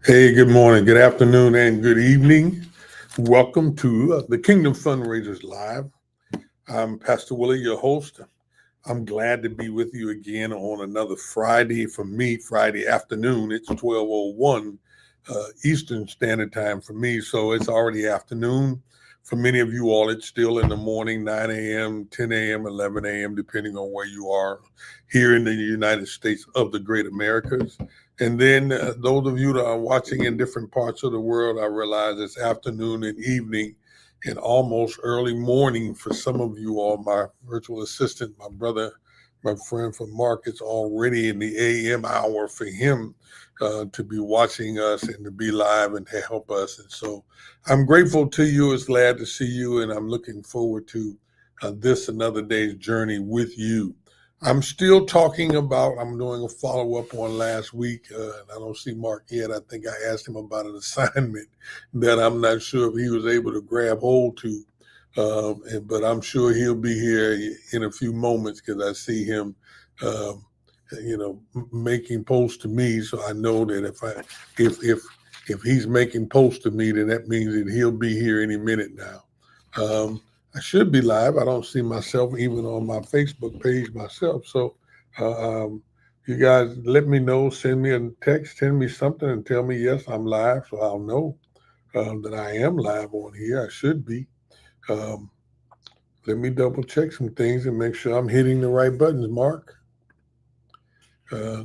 Hey, good morning, good afternoon, and good evening. Welcome to the Kingdom Fundraisers Live. I'm Pastor Willie, your host. I'm glad to be with you again on another Friday. For me, Friday afternoon. It's 12:01 Eastern Standard Time for me, so it's already afternoon. For many of you all, it's still in the morning, 9 a.m., 10 a.m., 11 a.m., depending on where you are here in the United States of the Great Americas. And then those of you that are watching in different parts of the world, I realize it's afternoon and evening and almost early morning for some of you all. My virtual assistant, my brother, my friend from Mark, it's already in the AM hour for him to be watching us and to be live and to help us. And so I'm grateful to you. It's glad to see you, and I'm looking forward to this another day's journey with you. I'm still talking about, I'm doing a follow-up on last week. And I don't see Mark yet. I think I asked him about an assignment that I'm not sure if he was able to grab hold to. But I'm sure he'll be here in a few moments because I see him, um, making posts to me. So I know that if he's making posts to me, then that means that he'll be here any minute now. I should be live. I don't see myself even on my Facebook page myself. So you guys let me know, send me a text, send me something and tell me, yes, I'm live. So I'll know that I am live on here. I should be. Um, Let me double check some things and make sure I'm hitting the right buttons, Mark. Uh,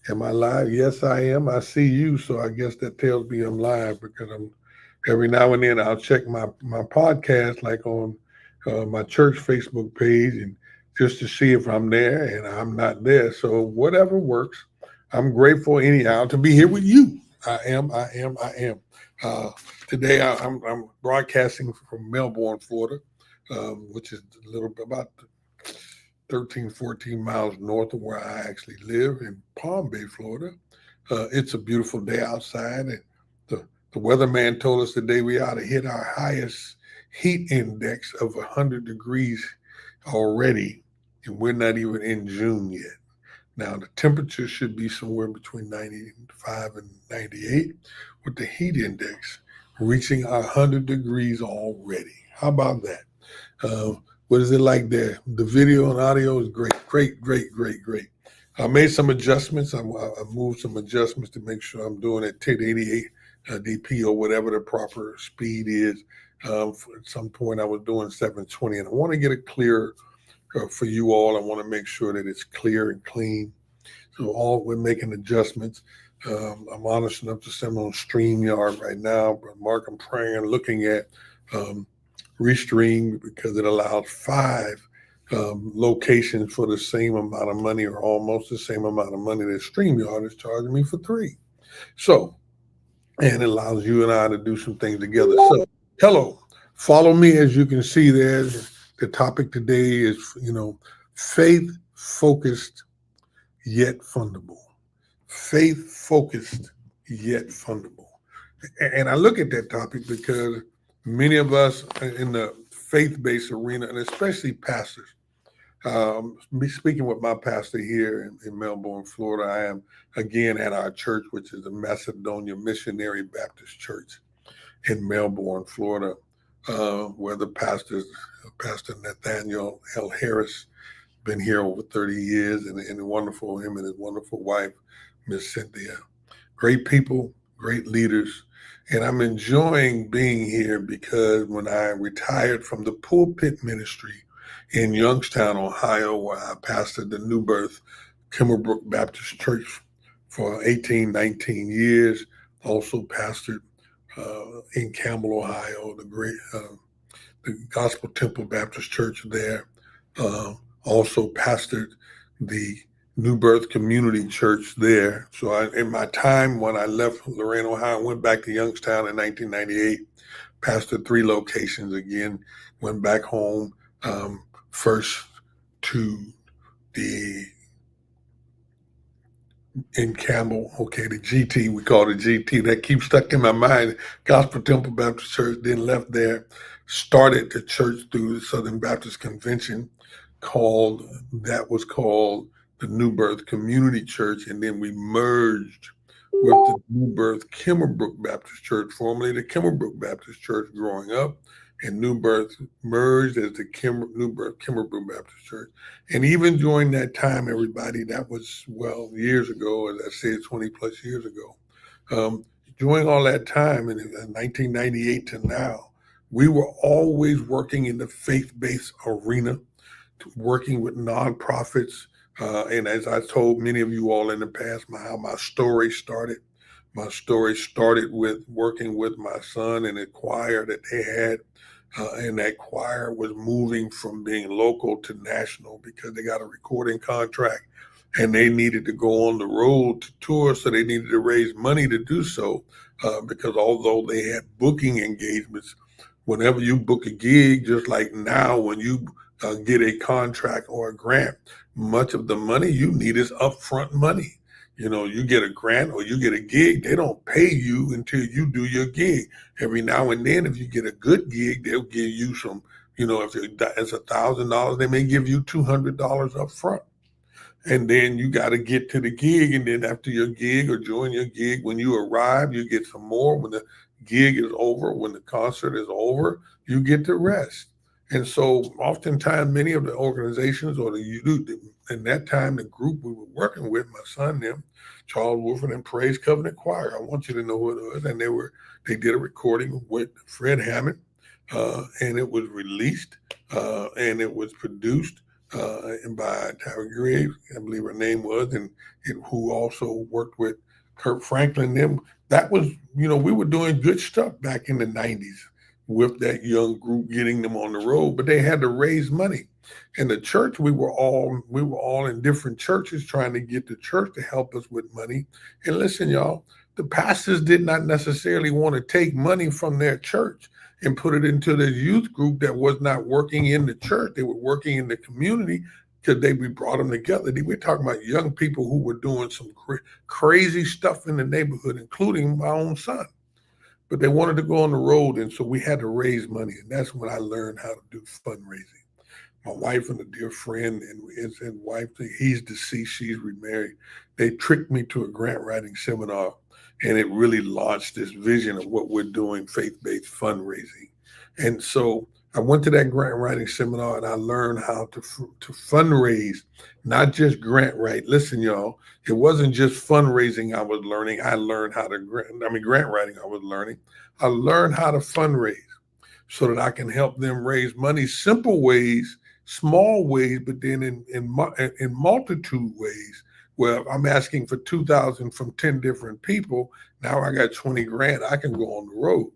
am I live? Yes, I am. I see you. So I guess that tells me I'm live because I'm every now and then I'll check my podcast like on my church Facebook page and just to see if I'm there, and I'm not there. So whatever works. I'm grateful anyhow to be here with you. I am. Uh, Today I'm broadcasting from Melbourne, Florida, which is a little bit about 13, 14 miles north of where I actually live in Palm Bay, Florida. It's a beautiful day outside, and the weatherman told us today we ought to hit our highest heat index of 100 degrees already, and we're not even in June yet. Now, the temperature should be somewhere between 95 and 98, with the heat index reaching 100 degrees already. How about that? What is it like there? The video and audio is great, great, great, great, great. I made some adjustments. I moved some adjustments to make sure I'm doing at 1088 DP or whatever the proper speed is. At some point, I was doing 720, and I want to get it clear for you all. I want to make sure that it's clear and clean. So we're making adjustments. I'm honest enough to send on StreamYard right now, but Mark, I'm praying and looking at Restream because it allows 5 locations for the same amount of money or almost the same amount of money that StreamYard is charging me for 3. So, and it allows you and I to do some things together. So, hello, follow me. As you can see there, the topic today is, faith focused yet fundable. Faith focused yet fundable. And I look at that topic because many of us in the faith-based arena, and especially pastors, speaking with my pastor here in Melbourne, Florida, I am again at our church, which is the Macedonia Missionary Baptist Church in Melbourne, Florida, where the Pastor Nathaniel L. Harris, been here over 30 years, and wonderful, him and his wonderful wife, Miss Cynthia. Great people, great leaders. And I'm enjoying being here because when I retired from the pulpit ministry in Youngstown, Ohio, where I pastored the New Birth Kimmerbrook Baptist Church for 18, 19 years, also pastored in Campbell, Ohio, the Gospel Temple Baptist Church there. Also pastored the New Birth Community Church there. So in my time when I left Lorain, Ohio, went back to Youngstown in 1998, pastored 3 locations again, went back home, first to in Campbell, the GT, we call it GT, that keeps stuck in my mind, Gospel Temple Baptist Church, then left there, started the church through the Southern Baptist Convention, that was called the New Birth Community Church, and then we merged with the New Birth Kimmerbrook Baptist Church, formerly the Kimmerbrook Baptist Church growing up, and New Birth merged as the New Birth Kimmerbrook Baptist Church. And even during that time, everybody, that was, well, years ago, as I said, 20 plus years ago. Um, During all that time, in 1998 to now, we were always working in the faith-based arena, working with nonprofits. And as I told many of you all in the past, how my story started. My story started with working with my son in a choir that they had. And that choir was moving from being local to national because they got a recording contract and they needed to go on the road to tour. So they needed to raise money to do so because although they had booking engagements, whenever you book a gig, just like now when you get a contract or a grant, much of the money you need is upfront money. You know, you get a grant or you get a gig, they don't pay you until you do your gig. Every now and then, if you get a good gig, they'll give you some, you know, if it's $1,000, they may give you $200 up front. And then you got to get to the gig. And then after your gig or during your gig, when you arrive, you get some more. When the gig is over, when the concert is over, you get to rest. And so oftentimes many of the organizations or in that time, the group we were working with, my son, them, Charles Wolford and Praise Covenant Choir, I want you to know who it was. And they did a recording with Fred Hammond, and it was released and it was produced and by Tara Graves, I believe her name was, and who also worked with Kurt Franklin. Them, that was, you know, we were doing good stuff back in the 90s with that young group, getting them on the road, but they had to raise money. And the church, we were all in different churches trying to get the church to help us with money. And listen, y'all, the pastors did not necessarily want to take money from their church and put it into the youth group that was not working in the church. They were working in the community because we brought them together. We're talking about young people who were doing some crazy stuff in the neighborhood, including my own son. But they wanted to go on the road, and so we had to raise money. And that's when I learned how to do fundraising. My wife and a dear friend and his wife, he's deceased, she's remarried. They tricked me to a grant writing seminar, and it really launched this vision of what we're doing, faith-based fundraising. And so I went to that grant writing seminar and I learned how to fundraise, not just grant write. Listen, y'all, it wasn't just fundraising I was learning. I learned how to grant writing I was learning. I learned how to fundraise so that I can help them raise money, simple ways, small ways, but then in multitude ways. Well, I'm asking for 2,000 from 10 different people. Now I got 20 grand. I can go on the road.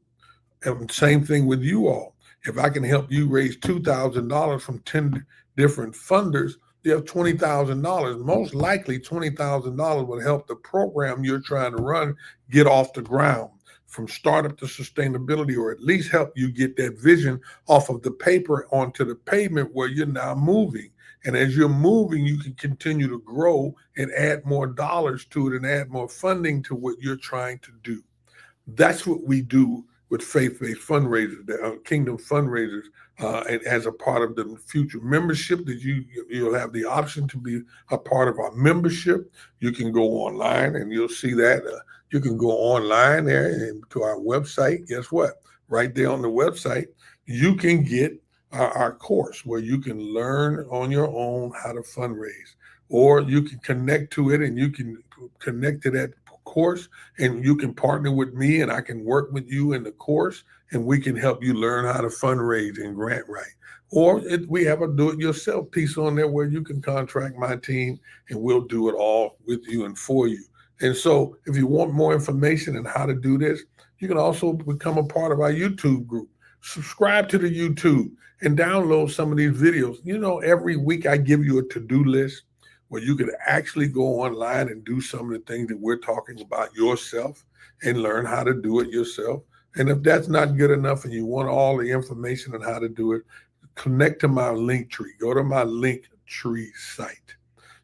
And same thing with you all. If I can help you raise $2,000 from 10 different funders, you have $20,000. Most likely $20,000 will help the program you're trying to run get off the ground, from startup to sustainability, or at least help you get that vision off of the paper onto the pavement where you're now moving. And as you're moving, you can continue to grow and add more dollars to it and add more funding to what you're trying to do. That's what we do with faith-based fundraisers, the Kingdom Fundraisers, and as a part of the future membership, that you'll have the option to be a part of our membership. You can go online and you'll see that. You can go online there and to our website. Guess what? Right there on the website, you can get our course where you can learn on your own how to fundraise, or you can connect to it and you can connect to that course and you can partner with me and I can work with you in the course and we can help you learn how to fundraise and grant write. Or we have a do-it-yourself piece on there where you can contract my team and we'll do it all with you and for you. And so if you want more information on how to do this, you can also become a part of our YouTube group. Subscribe to the YouTube and download some of these videos. You know, every week I give you a to-do list where you could actually go online and do some of the things that we're talking about yourself and learn how to do it yourself. And if that's not good enough and you want all the information on how to do it, connect to my link tree. Go to my link tree site.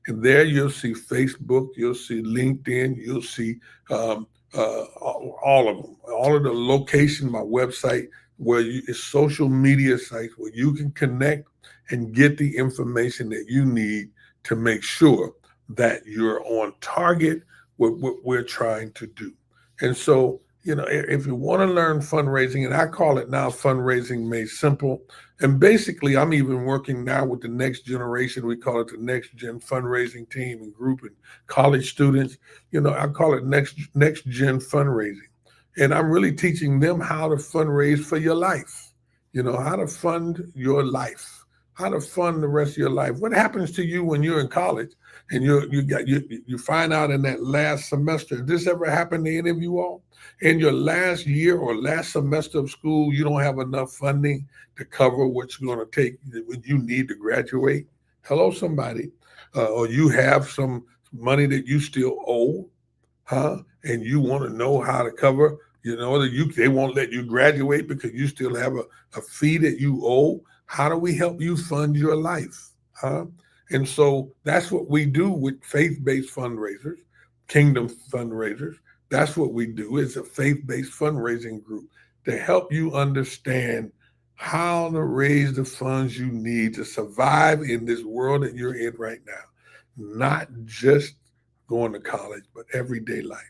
And there you'll see Facebook, you'll see LinkedIn, you'll see all of them, all of the location, my website, where it's social media sites where you can connect and get the information that you need to make sure that you're on target what we're trying to do. And so, if you want to learn fundraising, and I call it now fundraising made simple. And basically, I'm even working now with the next generation. We call it the next gen fundraising team and group and college students. I call it next gen fundraising. And I'm really teaching them how to fundraise for your life. How to fund your life, how to fund the rest of your life. What happens to you when you're in college and you find out in that last semester? Did this ever happen to any of you all? In your last year or last semester of school, you don't have enough funding to cover what you're going to take when you need to graduate. Hello, somebody. Or you have some money that you still owe, huh? And you want to know how to cover, they won't let you graduate because you still have a fee that you owe. How do we help you fund your life, huh? And so that's what we do with faith-based fundraisers, kingdom fundraisers. That's what we do. It's a faith-based fundraising group to help you understand how to raise the funds you need to survive in this world that you're in right now. Not just going to college, but everyday life.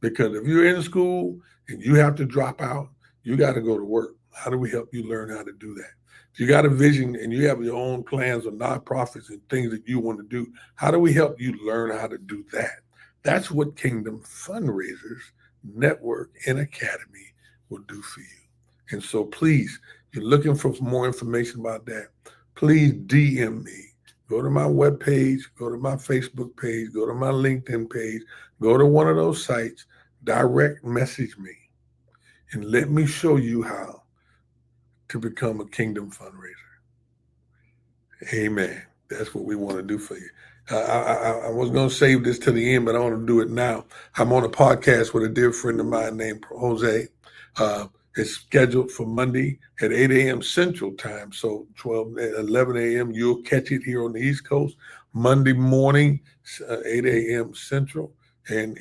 Because if you're in school and you have to drop out, you got to go to work. How do we help you learn how to do that? If you got a vision and you have your own plans or nonprofits and things that you want to do, how do we help you learn how to do that? That's what Kingdom Fundraisers Network and Academy will do for you. And so please, if you're looking for more information about that, please DM me. Go to my webpage, go to my Facebook page, go to my LinkedIn page, go to one of those sites, direct message me, and let me show you how to become a Kingdom fundraiser. Amen. That's what we want to do for you. I was going to save this to the end, but I want to do it now. I'm on a podcast with a dear friend of mine named Jose. It's scheduled for Monday at 8 a.m. Central Time. So 11 a.m. You'll catch it here on the East Coast. Monday morning, 8 a.m. Central. And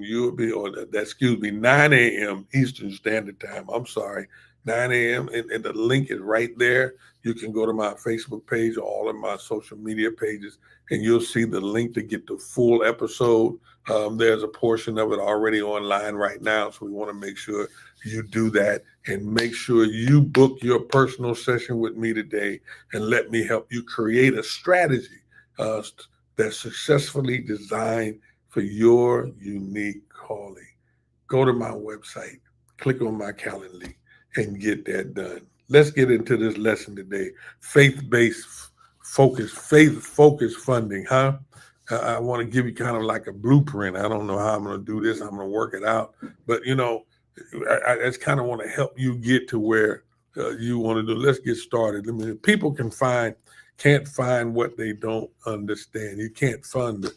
you'll be on 9 a.m. Eastern Standard Time. I'm sorry, 9 a.m. And the link is right there. You can go to my Facebook page or all of my social media pages, and you'll see the link to get the full episode. There's a portion of it already online right now, so we want to make sure you do that and make sure you book your personal session with me today and let me help you create a strategy that's successfully designed for your unique calling. Go to my website, click on my Calendly, and get that done. Let's get into this lesson today. Faith-based faith-focused funding, huh? I want to give you kind of like a blueprint. I don't know how I'm going to do this. I'm going to work it out. But, I just kind of want to help you get to where you want to do. Let's get started. I mean, people can't find what they don't understand. You can't fund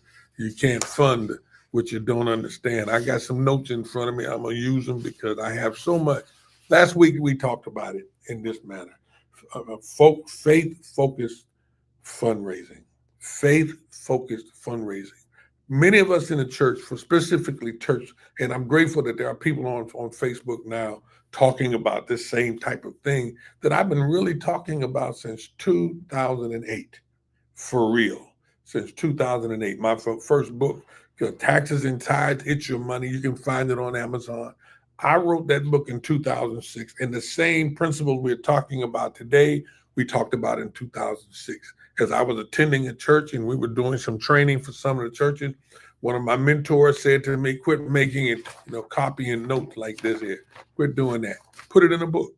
what you don't understand. I got some notes in front of me. I'm going to use them because I have so much. Last week, we talked about it in this manner. Faith-focused fundraising. Faith-focused fundraising. Many of us in the church, for specifically church, and I'm grateful that there are people on Facebook now talking about this same type of thing that I've been really talking about since 2008, for real, since 2008. My first book, Taxes and Tithes, It's Your Money. You can find it on Amazon. I wrote that book in 2006, and the same principles we're talking about today, we talked about in 2006. As I was attending a church and we were doing some training for some of the churches, one of my mentors said to me, quit making it, copying notes like this here. Quit doing that. Put it in a book.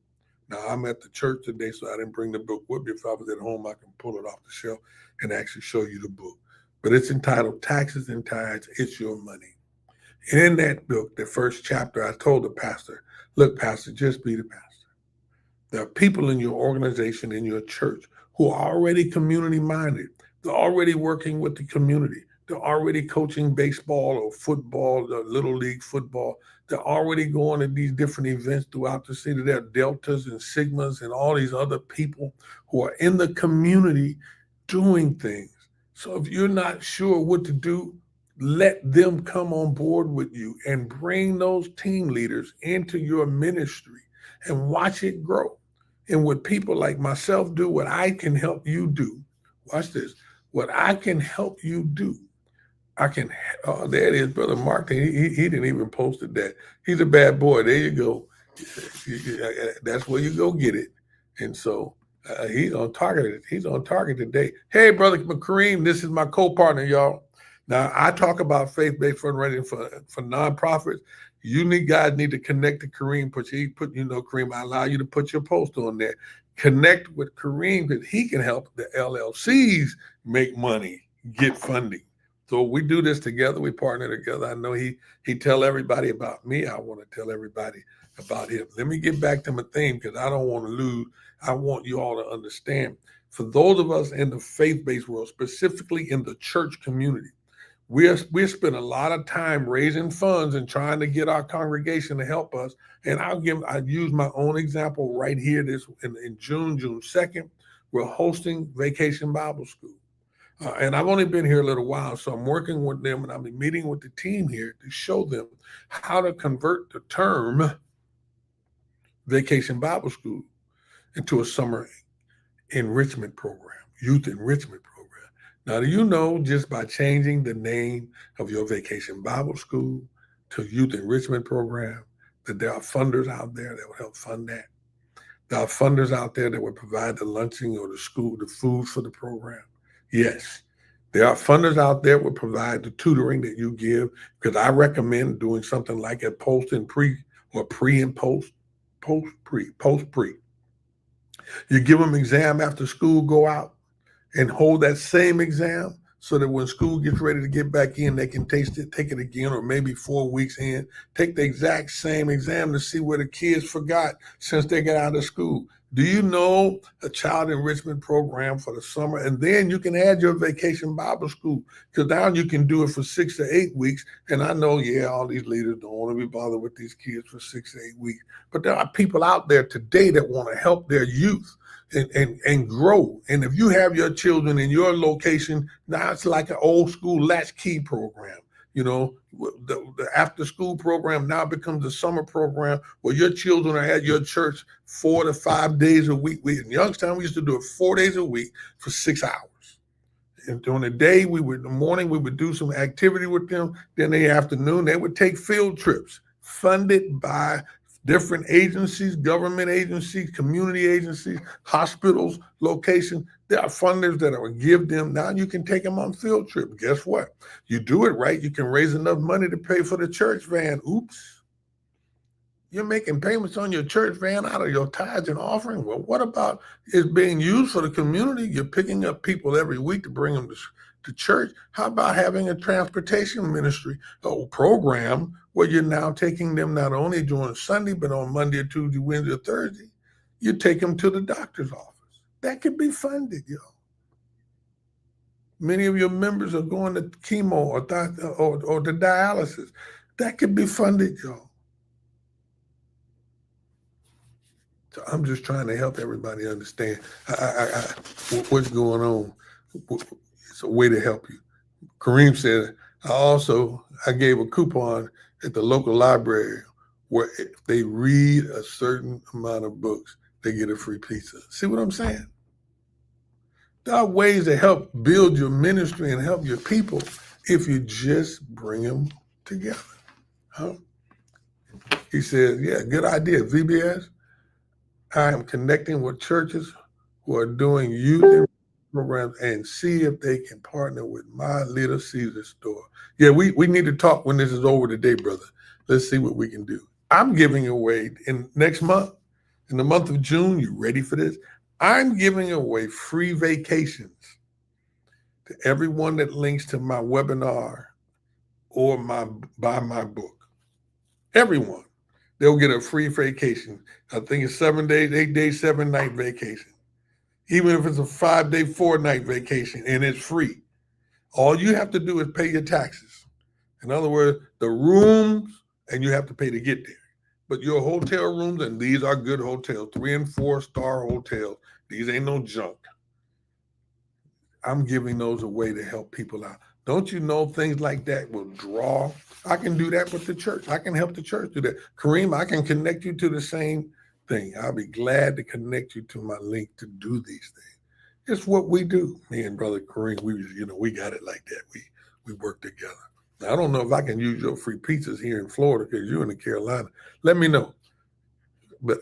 Now, I'm at the church today, so I didn't bring the book with me. If I was at home, I can pull it off the shelf and actually show you the book. But it's entitled Taxes and Tithes, It's Your Money. And in that book, the first chapter, I told the pastor, look, pastor, just be the pastor. There are people in your organization, in your church, who are already community minded. They're already working with the community. They're already coaching baseball or football, or little league football. They're already going to these different events throughout the city. There are Deltas and Sigmas and all these other people who are in the community doing things. So if you're not sure what to do, let them come on board with you and bring those team leaders into your ministry and watch it grow. And what people like myself do, what I can help you do, watch this, what I can help you do I can, oh, there it is, Brother Mark. He didn't even posted that. He's a bad boy. There you go. That's where you go get it. And so he's on target. He's on target today. Hey, Brother Kareem, this is my co-partner, y'all. Now, I talk about faith-based fundraising for nonprofits. You guys need to connect to Kareem. Kareem, I allow you to put your post on there. Connect with Kareem because he can help the LLCs make money, get funding. So we do this together. We partner together. I know he tell everybody about me. I want to tell everybody about him. Let me get back to my theme because I don't want to lose. I want you all to understand. For those of us in the faith-based world, specifically in the church community, we spend a lot of time raising funds and trying to get our congregation to help us. And I use my own example right here. This in June 2nd, we're hosting Vacation Bible School. And I've only been here a little while, so I'm working with them and I'll be meeting with the team here to show them how to convert the term Vacation Bible School into a summer enrichment program, youth enrichment program. Now, do you know just by changing the name of your Vacation Bible School to youth enrichment program that there are funders out there that will help fund that? There are funders out there that will provide the lunching or the food for the program. Yes, there are funders out there that will provide the tutoring that you give, because I recommend doing something like a post and pre or pre and post pre. You give them exam after school, go out and hold that same exam so that when school gets ready to get back in, they can take it again, or maybe 4 weeks in, take the exact same exam to see where the kids forgot since they got out of school. Do you know a child enrichment program for the summer? And then you can add your Vacation Bible School, because now you can do it for 6 to 8 weeks. And I know, all these leaders don't want to be bothered with these kids for 6 to 8 weeks. But there are people out there today that want to help their youth and grow. And if you have your children in your location, now it's like an old school latchkey program. The after school program now becomes a summer program where your children are at your church 4 to 5 days a week. In Youngstown, we used to do it 4 days a week for 6 hours. And during the day, in the morning, we would do some activity with them. Then in the afternoon, they would take field trips funded by different agencies, government agencies, community agencies, hospitals, locations. There are funders that will give them. Now you can take them on field trip. Guess what? You do it right, you can raise enough money to pay for the church van. Oops. You're making payments on your church van out of your tithes and offering. Well, what about it's being used for the community? You're picking up people every week to bring them to church. How about having a transportation ministry program where you're now taking them not only during Sunday, but on Monday or Tuesday, Wednesday or Thursday, you take them to the doctor's office. That could be funded, y'all. Many of your members are going to chemo or to dialysis. That could be funded, y'all. So I'm just trying to help everybody understand what's going on. It's a way to help you. Kareem said, I gave a coupon at the local library where if they read a certain amount of books, they get a free pizza. See what I'm saying? There are ways to help build your ministry and help your people if you just bring them together. Huh? He says, good idea, VBS. I am connecting with churches who are doing youth programs and see if they can partner with my Little Caesar store. Yeah, we need to talk when this is over today, brother. Let's see what we can do. I'm giving away next month, in the month of June, you ready for this? I'm giving away free vacations to everyone that links to my webinar or buy my book. Everyone. They'll get a free vacation. I think it's 7 days, 8 days, 7-night vacation. Even if it's a 5-day, 4-night vacation, and it's free. All you have to do is pay your taxes. In other words, the rooms, and you have to pay to get there. But your hotel rooms, and these are good hotels, 3- and 4-star hotels. These ain't no junk. I'm giving those away to help people out. Don't you know things like that will draw? I can do that with the church. I can help the church do that. Kareem, I can connect you to the same thing. I'll be glad to connect you to my link to do these things. It's what we do. Me and Brother Kareem, we got it like that. we work together. Now, I don't know if I can use your free pizzas here in Florida because you're in the Carolina. Let me know. But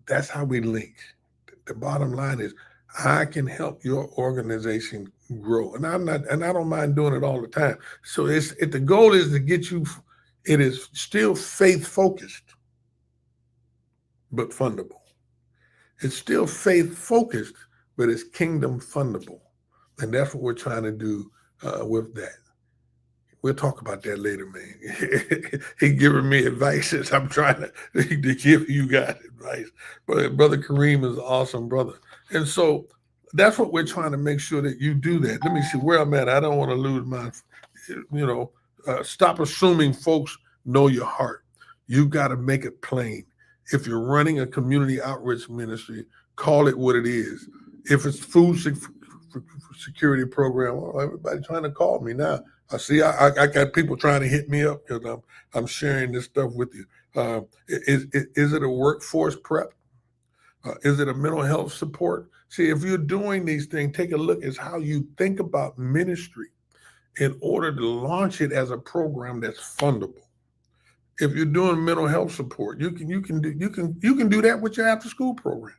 that's how we link. The bottom line is I can help your organization grow. And I don't mind doing it all the time. So the goal is to get you, it is still faith focused, but fundable. It's still faith focused, but it's kingdom fundable. And that's what we're trying to do with that. We'll talk about that later, man. He's giving me advice as I'm trying to give you guys advice. But Brother Kareem is an awesome brother. And so that's what we're trying to make sure that you do that. Let me see where I'm at. I don't want to lose my, stop assuming folks know your heart. You got to make it plain. If you're running a community outreach ministry, call it what it is. If it's food security program, well, everybody trying to call me now. I see I got people trying to hit me up because I'm sharing this stuff with you. Is it a workforce prep? Is it a mental health support? See, if you're doing these things, take a look at how you think about ministry in order to launch it as a program that's fundable. If you're doing mental health support, you can do that with your after school program.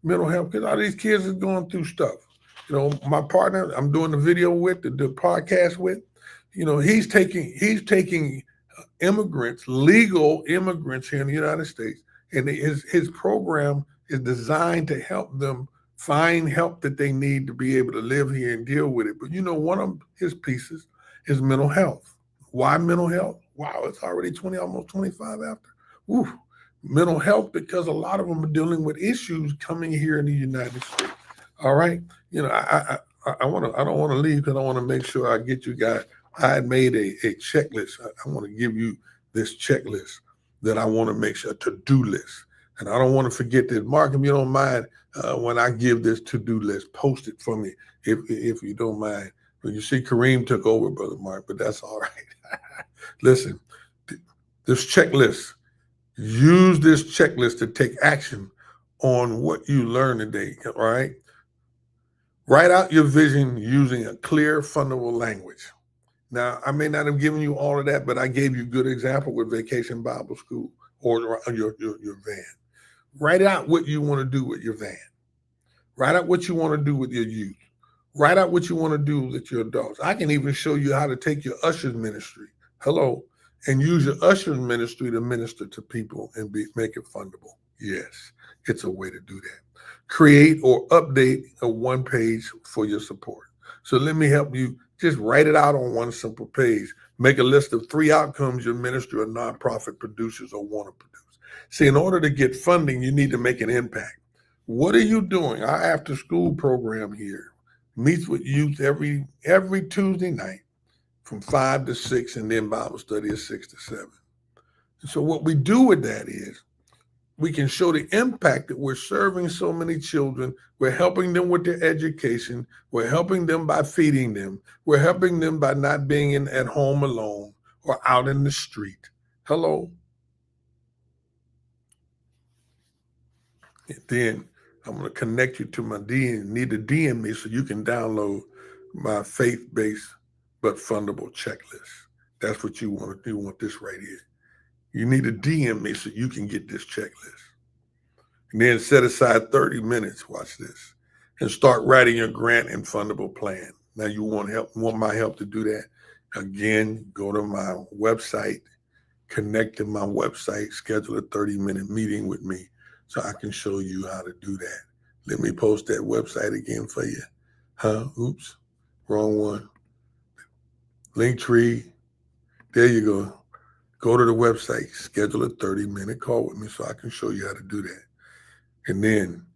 Mental health, because all these kids are going through stuff. My partner, I'm doing the video with, the podcast with, he's taking immigrants, legal immigrants here in the United States, and his program is designed to help them find help that they need to be able to live here and deal with it. But one of his pieces is mental health. Why mental health? Wow, it's already 20, almost 25 after. Woo. Mental health, because a lot of them are dealing with issues coming here in the United States. All right. I don't want to leave because I want to make sure I get you guys. I had made a checklist. I want to give you this checklist that I want to make sure, a to-do list. And I don't want to forget this. Mark, if you don't mind, when I give this to-do list, post it for me if you don't mind. Well, you see Kareem took over, Brother Mark, but that's all right. Listen, this checklist, use this checklist to take action on what you learned today, all right? Write out your vision using a clear, fundable language. Now, I may not have given you all of that, but I gave you a good example with Vacation Bible School or your van. Write out what you want to do with your van. Write out what you want to do with your youth. Write out what you want to do with your adults. I can even show you how to take your ushers ministry, and use your ushers ministry to minister to people and make it fundable. Yes, it's a way to do that. Create or update a one page for your support. So let me help you. Just write it out on one simple page. Make a list of 3 outcomes your ministry or nonprofit produces or want to produce. See, in order to get funding, you need to make an impact. What are you doing? Our after school program here meets with youth every Tuesday night from 5 to 6, and then Bible study is 6 to 7. And so what we do with that is we can show the impact that we're serving so many children. We're helping them with their education. We're helping them by feeding them. We're helping them by not being at home alone or out in the street. Hello. And then I'm going to connect you to my DM. Need to DM me so you can download my faith-based but fundable checklist. That's what you want to do. You want this right here. You need to DM me so you can get this checklist. And then set aside 30 minutes, watch this, and start writing your grant and fundable plan. Now you want my help to do that? Again, go to my website, connect to my website, schedule a 30-minute meeting with me so I can show you how to do that. Let me post that website again for you. Oops, wrong one. Linktree, there you go. Go to the website, schedule a 30-minute call with me so I can show you how to do that. And then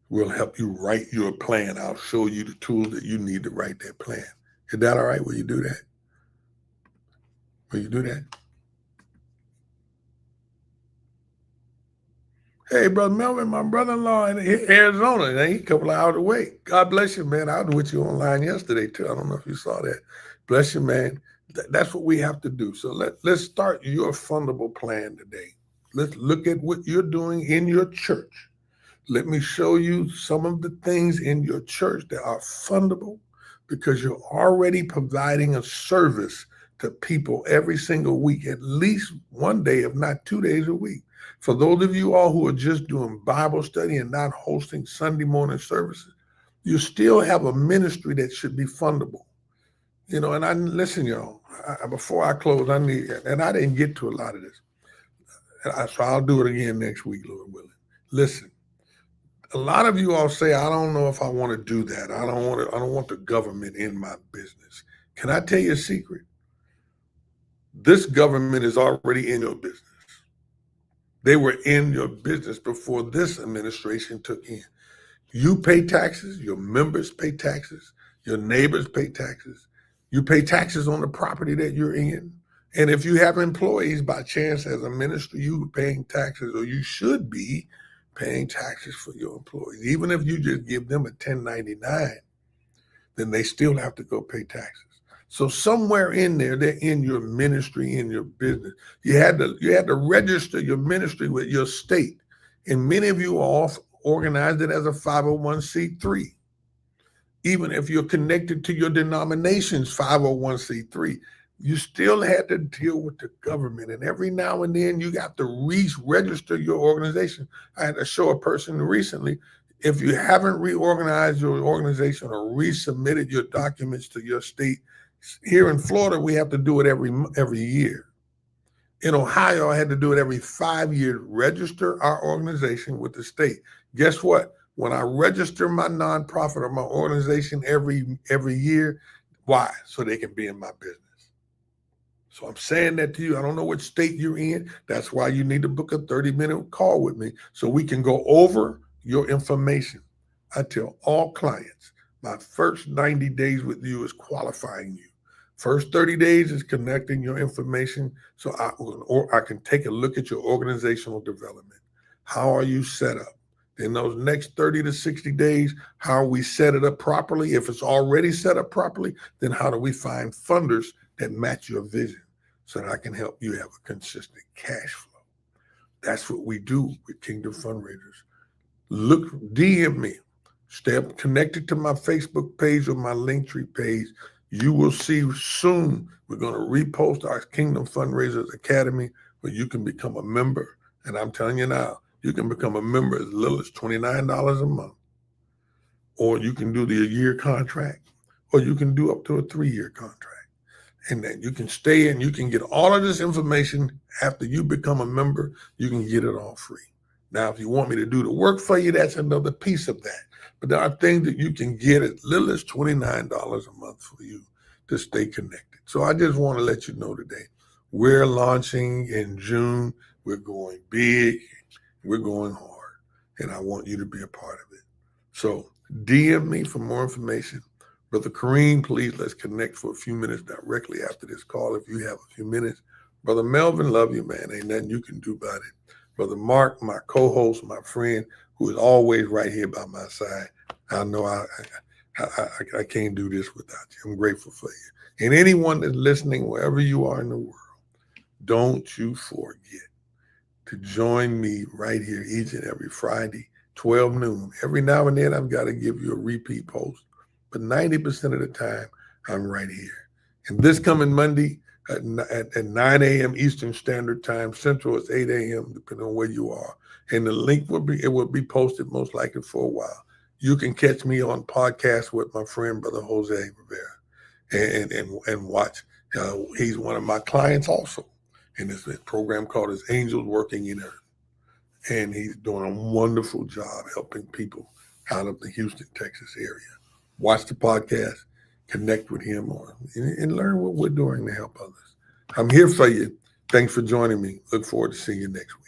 we'll help you write your plan. I'll show you the tools that you need to write that plan. Is that all right? Will you do that? Will you do that? Hey, Brother Melvin, my brother-in-law in Arizona. He's a couple of hours away. God bless you, man. I was with you online yesterday, too. I don't know if you saw that. Bless you, man. That's what we have to do. So let's start your fundable plan today. Let's look at what you're doing in your church. Let me show you some of the things in your church that are fundable, because you're already providing a service to people every single week, at least one day, if not 2 days a week. For those of you all who are just doing Bible study and not hosting Sunday morning services, you still have a ministry that should be fundable. You know, and listen, y'all, before I close, I didn't get to a lot of this. So I'll do it again next week, Lord willing. Listen, a lot of you all say, I don't know if I want to do that. I don't want the government in my business. Can I tell you a secret? This government is already in your business. They were in your business before this administration took in. You pay taxes, your members pay taxes, your neighbors pay taxes. You pay taxes on the property that you're in. And if you have employees by chance as a ministry, you paying taxes, or you should be paying taxes for your employees. Even if you just give them a 1099, then they still have to go pay taxes. So somewhere in there, they're in your ministry, in your business. You had to register your ministry with your state. And many of you all organized it as a 501c3. Even if you're connected to your denomination's 501c3, you still had to deal with the government. And every now and then you got to re-register your organization. I had to show a person recently, if you haven't reorganized your organization or resubmitted your documents to your state, here in Florida, we have to do it every year. In Ohio, I had to do it every 5 years, register our organization with the state. Guess what? When I register my nonprofit or my organization every year, why? So they can be in my business. So I'm saying that to you. I don't know what state you're in. That's why you need to book a 30-minute call with me so we can go over your information. I tell all clients, my first 90 days with you is qualifying you. First 30 days is connecting your information so I can take a look at your organizational development. How are you set up? In those next 30 to 60 days, how are we set it up properly? If it's already set up properly, then how do we find funders that match your vision so that I can help you have a consistent cash flow? That's what we do with Kingdom Fundraisers. Look, DM me. Stay connected to my Facebook page or my Linktree page. You will see soon we're going to repost our Kingdom Fundraisers Academy where you can become a member. And I'm telling you now, you can become a member as little as $29 a month, or you can do the year contract, or you can do up to a 3-year contract. And then you can stay and you can get all of this information after you become a member. You can get it all free. Now, if you want me to do the work for you, that's another piece of that. But there are things that you can get as little as $29 a month for you to stay connected. So I just want to let you know today, we're launching in June. We're going big. We're going hard. And I want you to be a part of it. So DM me for more information. Brother Kareem, please, let's connect for a few minutes directly after this call if you have a few minutes. Brother Melvin, love you, man. Ain't nothing you can do about it. Brother Mark, my co-host, my friend, who is always right here by my side. I know I can't do this without you. I'm grateful for you. And anyone that's listening, wherever you are in the world, don't you forget to join me right here each and every Friday, 12 noon. Every now and then I've got to give you a repeat post, but 90% of the time I'm right here. And this coming Monday at 9 a.m. Eastern Standard Time, Central is 8 a.m., depending on where you are. And the link will be posted most likely for a while. You can catch me on podcast with my friend, Brother Jose Rivera, and watch. He's one of my clients also. And it's a program called his Angels Working in Earth. And he's doing a wonderful job helping people out of the Houston, Texas area. Watch the podcast, connect with him, and learn what we're doing to help others. I'm here for you. Thanks for joining me. Look forward to seeing you next week.